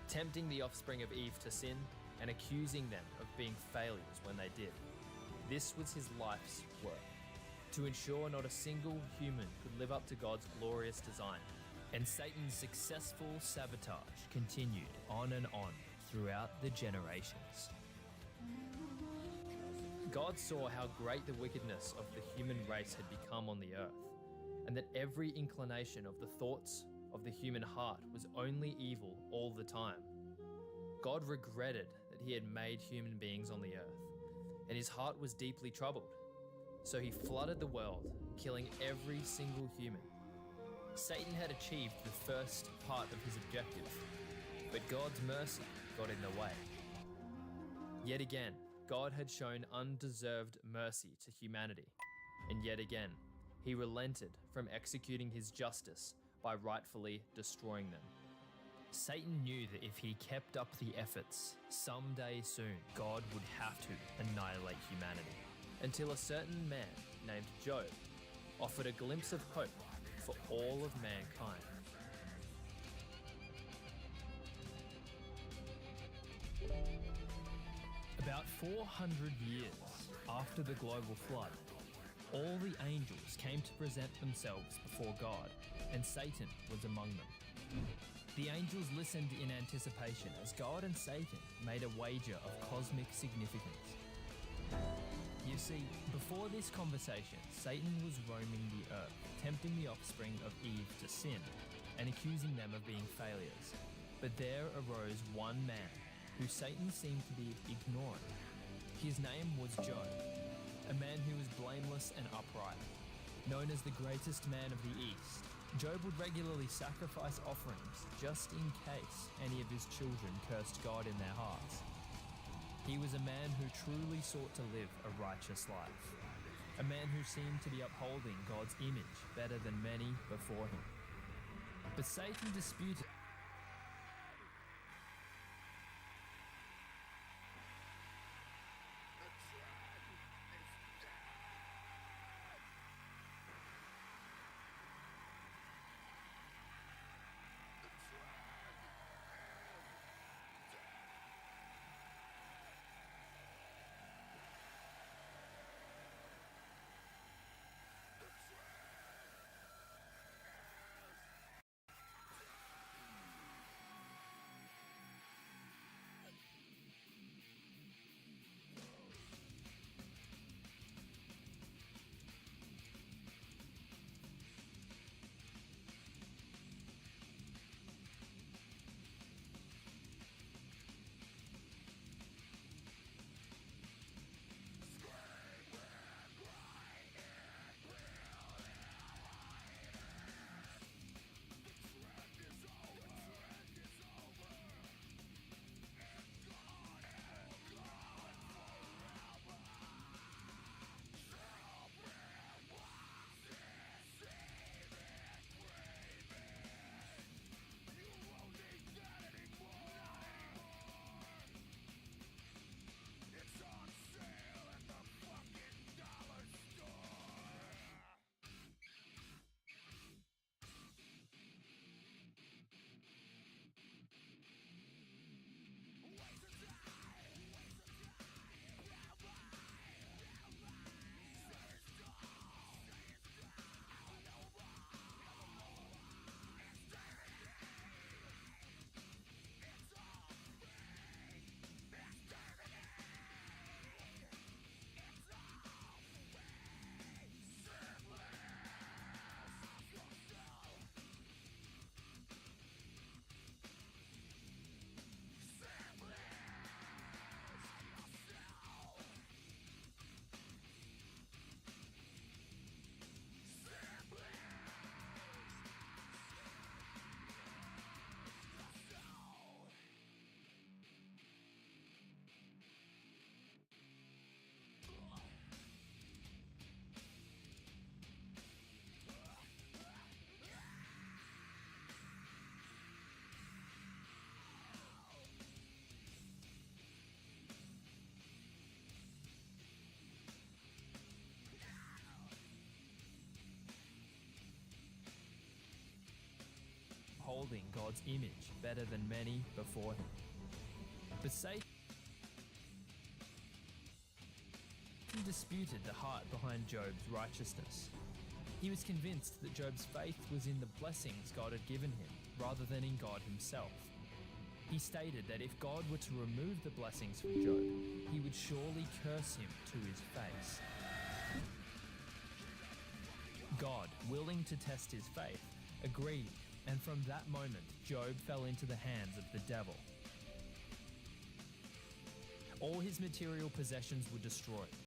tempting the offspring of Eve to sin and accusing them of being failures when they did. This was his life's work, to ensure not a single human could live up to God's glorious design. And Satan's successful sabotage continued on and on throughout the generations. God saw how great the wickedness of the human race had become on the earth, and that every inclination of the thoughts of the human heart was only evil all the time. God regretted that he had made human beings on the earth, and his heart was deeply troubled. So he flooded the world, killing every single human. Satan had achieved the first part of his objective, but God's mercy got in the way. Yet again, God had shown undeserved mercy to humanity, and yet again, he relented from executing his justice by rightfully destroying them. Satan knew that if he kept up the efforts, someday soon God would have to annihilate humanity, until a certain man named Job offered a glimpse of hope for all of mankind. About 400 years after the global flood, all the angels came to present themselves before God, and Satan was among them. The angels listened in anticipation as God and Satan made a wager of cosmic significance. You see, before this conversation, Satan was roaming the earth, tempting the offspring of Eve to sin and accusing them of being failures. But there arose one man who Satan seemed to be ignoring. His name was Job, a man who was blameless and upright. Known as the greatest man of the East, Job would regularly sacrifice offerings just in case any of his children cursed God in their hearts. He was a man who truly sought to live a righteous life, a man who seemed to be upholding God's image better than many before him. But Satan disputed. holding God's image better than many before him. But Satan disputed the heart behind Job's righteousness. He was convinced that Job's faith was in the blessings God had given him, rather than in God himself. He stated that if God were to remove the blessings from Job, he would surely curse him to his face. God, willing to test his faith, agreed, and from that moment, Job fell into the hands of the devil. All his material possessions were destroyed.